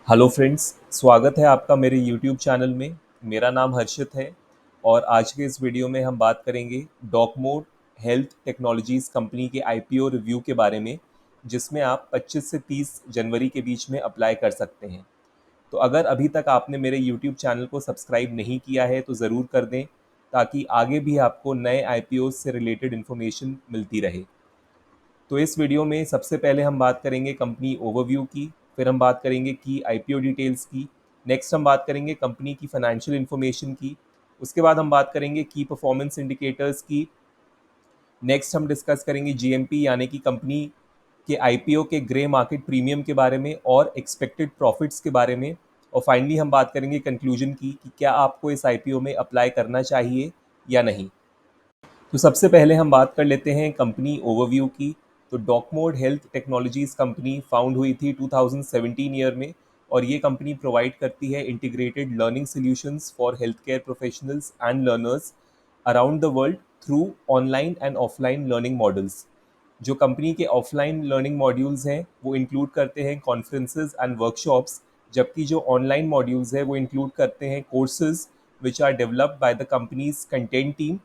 Hello friends, स्वागत है आपका मेरे यूट्यूब चैनल में। मेरा नाम हर्षित है और आज के इस वीडियो में हम बात करेंगे डॉकमोड हेल्थ टेक्नोलॉजीज़ कंपनी के आईपीओ रिव्यू के बारे में, जिसमें आप 25 से 30 जनवरी के बीच में अप्लाई कर सकते हैं। तो अगर अभी तक आपने मेरे यूट्यूब चैनल को सब्सक्राइब नहीं किया है तो ज़रूर कर दें, ताकि आगे भी आपको नए आईपीओ से रिलेटेड इन्फॉर्मेशन मिलती रहे। तो इस वीडियो में सबसे पहले हम बात करेंगे कंपनी ओवरव्यू की, फिर हम बात करेंगे की आईपीओ डिटेल्स की, नेक्स्ट हम बात करेंगे कंपनी की फाइनेंशियल इन्फॉर्मेशन की, उसके बाद हम बात करेंगे की परफॉर्मेंस इंडिकेटर्स की, नेक्स्ट हम डिस्कस करेंगे जीएमपी यानी कि कंपनी के आईपीओ के ग्रे मार्केट प्रीमियम के बारे में और एक्सपेक्टेड प्रॉफिट्स के बारे में, और फाइनली हम बात करेंगे कंक्लूजन की कि क्या आपको इस आईपीओ में अप्लाई करना चाहिए या नहीं। तो सबसे पहले हम बात कर लेते हैं कंपनी ओवरव्यू की। तो डॉकमोड हेल्थ टेक्नोलॉजीज कंपनी फाउंड हुई थी 2017 ईयर में, और ये कंपनी प्रोवाइड करती है integrated learning solutions for health care professionals and learners around the world through online and offline learning models. जो कंपनी के ऑफलाइन लर्निंग मॉड्यूल्स हैं वो इंक्लूड करते हैं कॉन्फ्रेंसेज एंड वर्कशॉप्स, जबकि जो ऑनलाइन मॉड्यूल्स हैं वो इंक्लूड करते हैं courses which are developed by the company's content team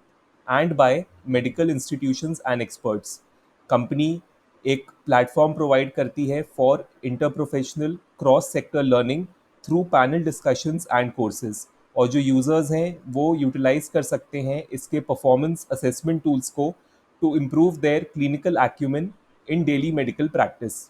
and by medical institutions and experts. Company एक प्लेटफॉर्म प्रोवाइड करती है for interprofessional cross sector learning through panel discussions and courses, और जो users हैं वो यूटिलाइज कर सकते हैं इसके परफॉर्मेंस असेसमेंट टूल्स को to improve their clinical acumen in daily medical practice.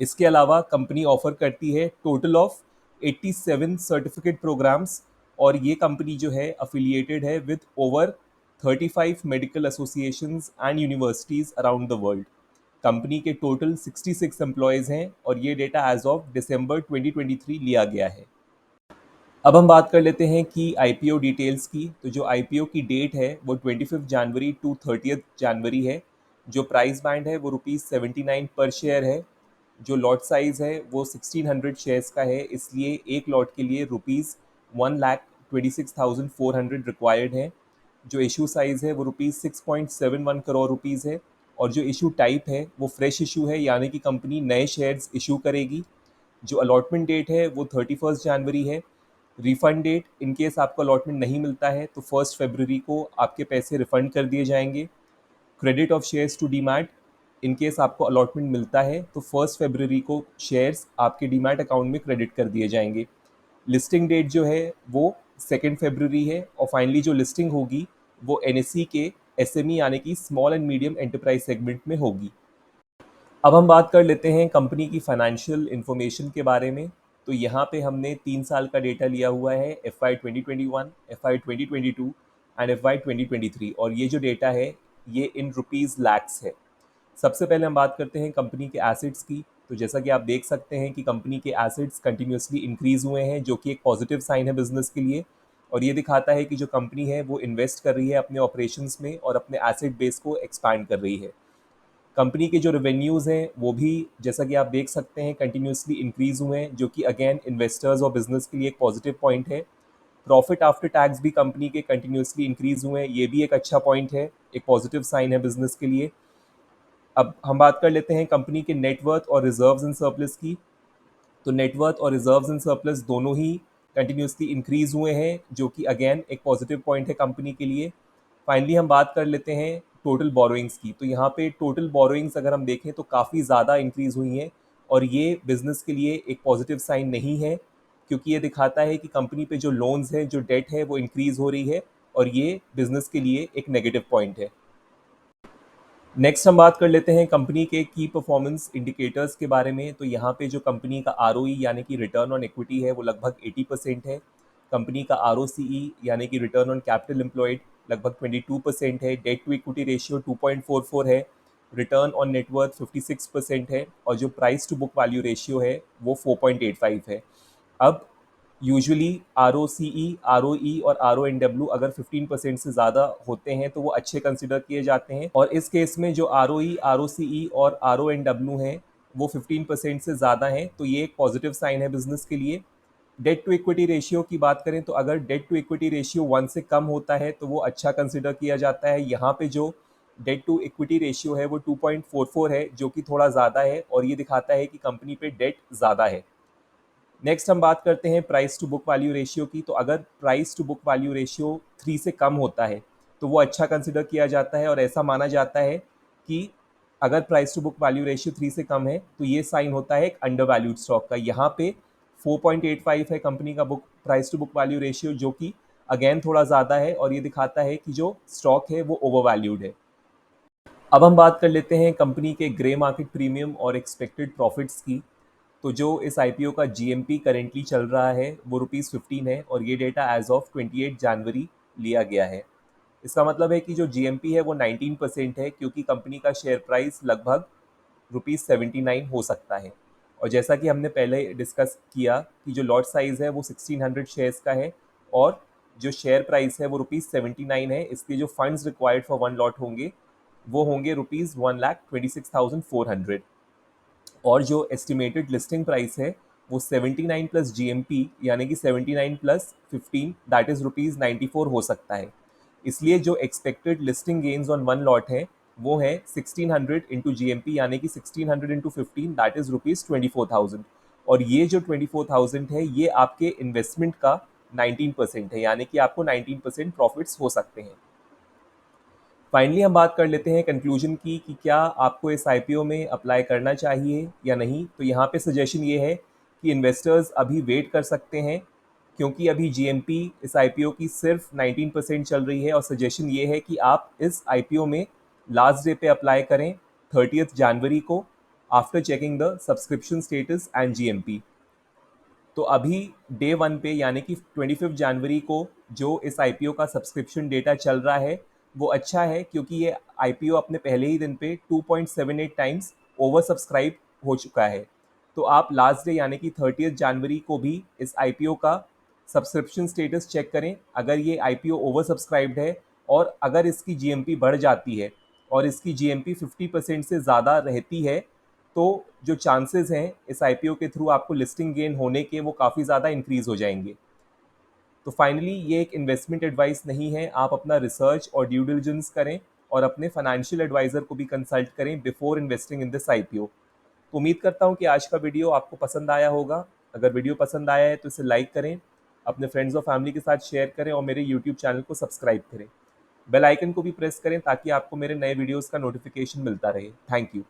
इसके अलावा कंपनी ऑफर करती है टोटल ऑफ 87 सर्टिफिकेट प्रोग्राम्स, और ये कंपनी जो है अफिलिएटेड है with over 35 medical associations and universities around the world. Company के टोटल 66 एम्प्लॉयज़ हैं और ये डेटा एज ऑफ दिसंबर 2023 लिया गया है। अब हम बात कर लेते हैं कि आईपीओ डिटेल्स की। तो जो आईपीओ की डेट है वो 25 जनवरी टू 30 जनवरी है। जो प्राइस बैंड है वो ₹79 पर शेयर है। जो लॉट साइज़ है वो 1600 शेयर्स का है, इसलिए एक लॉट के लिए ₹1,26,400 रिक्वायर्ड है। जो इशू साइज़ है वो ₹6.71 करोड़ है, और जो इशू टाइप है वो फ्रेश इशू है, यानी कि कंपनी नए शेयर्स इशू करेगी। जो अलॉटमेंट डेट है वो 31 जनवरी है। रिफंड डेट, इन केस आपको अलॉटमेंट नहीं मिलता है तो 1 फरवरी को आपके पैसे रिफंड कर दिए जाएंगे। Credit of shares to demat, in case आपको अलॉटमेंट मिलता है तो 1 फरवरी को शेयर्स आपके डीमैट अकाउंट में क्रेडिट कर दिए जाएंगे। लिस्टिंग डेट जो है वो 2 फरवरी है, और फाइनली जो लिस्टिंग होगी वो एनएसई के एसएमई यानी कि small and medium enterprise segment में होगी। अब हम बात कर लेते हैं कंपनी की फाइनेंशियल इन्फॉर्मेशन के बारे में। तो यहाँ पे हमने 3 साल का डेटा लिया हुआ है, FY 2021, FY 2022 एंड FY 2023, और ये जो डेटा है ये इन रुपीज़ लैक्स है। सबसे पहले हम बात करते हैं कंपनी के एसेट्स की। तो जैसा कि आप देख सकते हैं कि कंपनी के एसेट्स कंटिन्यूसली इंक्रीज हुए हैं, जो कि एक पॉजिटिव साइन है बिजनेस के लिए, और ये दिखाता है कि जो कंपनी है वो इन्वेस्ट कर रही है अपने ऑपरेशंस में और अपने एसेट बेस को एक्सपैंड कर रही है। कंपनी के जो रेवेन्यूज़ हैं वो भी जैसा कि आप देख सकते हैं कंटिन्यूसली इंक्रीज़ हुए हैं, जो कि अगेन इन्वेस्टर्स और बिजनेस के लिए एक पॉजिटिव पॉइंट है। प्रॉफिट आफ्टर टैक्स भी कंपनी के कंटिन्यूसली इंक्रीज़ हुए हैं, ये भी एक अच्छा पॉइंट है, एक पॉजिटिव साइन है बिजनेस के लिए। अब हम बात कर लेते हैं कंपनी के नेटवर्थ और रिजर्व्स एंड सरप्लस की। तो नेटवर्थ और रिजर्व्स एंड सरप्लस दोनों ही कंटिन्यूसली इंक्रीज हुए हैं, जो कि अगेन एक पॉजिटिव पॉइंट है कंपनी के लिए। फाइनली हम बात कर लेते हैं टोटल बोरोइंग्स की। तो यहाँ पे टोटल बोरोइंग्स अगर हम देखें तो काफ़ी ज़्यादा इंक्रीज हुई हैं, और ये बिजनेस के लिए एक पॉजिटिव साइन नहीं है, क्योंकि ये दिखाता है कि कंपनी पे जो लोन्स हैं, जो डेट है, वो इंक्रीज हो रही है, और ये बिजनेस के लिए एक नेगेटिव पॉइंट है। नेक्स्ट हम बात कर लेते हैं कंपनी के की परफॉर्मेंस इंडिकेटर्स के बारे में। तो यहाँ पे जो कंपनी का आरओई यानी कि रिटर्न ऑन इक्विटी है वो लगभग 80% है। कंपनी का आरओसीई यानी कि रिटर्न ऑन कैपिटल एम्प्लॉयड लगभग 22% है। डेट टू इक्विटी रेशियो 2.44 है। रिटर्न ऑन नेटवर्थ 56% है, और जो price to book value ratio है वो 4.85 है। अब usually R O C E, R O E और आर ओ एन डब्ल्यू अगर 15% से ज़्यादा होते हैं तो वो अच्छे कंसिडर किए जाते हैं, और इस केस में जो are O E, R O C ई और आर ओ एन डब्ल्यू हैं वो 15% से ज़्यादा हैं, तो ये एक पॉजिटिव साइन है बिजनेस के लिए। डेट टू इक्विटी रेशियो की बात करें तो अगर डेट टू इक्विटी रेशियो 1 से कम होता है तो वो अच्छा कंसिडर किया जाता है। यहाँ पे जो डेट टू इक्विटी रेशियो है वो 2.44 है, जो कि थोड़ा ज़्यादा है, और ये दिखाता है कि कंपनी पे डेट ज़्यादा है। नेक्स्ट हम बात करते हैं price to book value ratio की। तो अगर price to book value ratio 3 से कम होता है तो वो अच्छा कंसिडर किया जाता है, और ऐसा माना जाता है कि अगर price to book value ratio 3 से कम है तो ये साइन होता है एक अंडर वैल्यूड स्टॉक का। यहाँ पे 4.85 है कंपनी का book price to book value ratio, जो कि अगेन थोड़ा ज़्यादा है और ये दिखाता है कि जो स्टॉक है वो ओवर वैल्यूड है। अब हम बात कर लेते हैं कंपनी के ग्रे मार्केट प्रीमियम और एक्सपेक्टेड प्रॉफिट्स की। तो जो इस आईपीओ का जीएमपी करेंटली चल रहा है वो ₹15 है, और ये डेटा एज ऑफ 28 जनवरी लिया गया है। इसका मतलब है कि जो जीएमपी है वो 19% है, क्योंकि कंपनी का शेयर प्राइस लगभग ₹79 हो सकता है। और जैसा कि हमने पहले डिस्कस किया कि जो लॉट साइज़ है वो 1600 शेयर्स का है, और जो शेयर प्राइस है वो ₹79 है। इसके जो funds required for one lot होंगे वो होंगे ₹1,26,400। और जो एस्टिमेटेड लिस्टिंग प्राइस है वो 79 प्लस जीएमपी यानी कि 79 प्लस 15 दैट इज ₹94 हो सकता है। इसलिए जो expected listing gains on one lot है वो है 1600 इंटू जीएमपी यानी कि 1600 इंटू 15 दैट इज ₹24,000। और ये जो 24,000 है ये आपके इन्वेस्टमेंट का 19% है, यानी कि आपको 19% प्रॉफिट्स हो सकते हैं। फाइनली हम बात कर लेते हैं कंक्लूजन की कि क्या आपको इस आईपीओ में अप्लाई करना चाहिए या नहीं। तो यहाँ पे सजेशन ये है कि इन्वेस्टर्स अभी वेट कर सकते हैं, क्योंकि अभी जीएमपी इस आईपीओ की सिर्फ 19% चल रही है, और सजेशन ये है कि आप इस आईपीओ में लास्ट डे पे अप्लाई करें 30 जनवरी को, after checking the subscription status and GMP. तो अभी डे वन पे यानी कि 25 जनवरी को जो इस आईपीओ का सब्सक्रिप्शन डेटा चल रहा है वो अच्छा है, क्योंकि ये आईपीओ अपने पहले ही दिन पे 2.78 टाइम्स ओवर सब्सक्राइब हो चुका है। तो आप लास्ट डे यानी कि 30 जनवरी को भी इस आईपीओ का सब्सक्रिप्शन स्टेटस चेक करें। अगर ये आईपीओ ओवर सब्सक्राइब्ड है और अगर इसकी जीएमपी बढ़ जाती है और इसकी जीएमपी 50% से ज़्यादा रहती है, तो जो चांसेस हैं इस आईपीओ के थ्रू आपको लिस्टिंग गेन होने के वो काफ़ी ज़्यादा इंक्रीज़ हो जाएंगे। तो फाइनली ये एक इन्वेस्टमेंट एडवाइस नहीं है, आप अपना रिसर्च और ड्यू डिलिजेंस करें और अपने फाइनेंशियल एडवाइज़र को भी कंसल्ट करें before investing in this IPO. तो उम्मीद करता हूँ कि आज का वीडियो आपको पसंद आया होगा। अगर वीडियो पसंद आया है तो इसे लाइक करें, अपने फ्रेंड्स और फैमिली के साथ शेयर करें और मेरे यूट्यूब चैनल को सब्सक्राइब करें। बेल आइकन को भी प्रेस करें ताकि आपको मेरे नए वीडियोज़ का नोटिफिकेशन मिलता रहे। Thank you.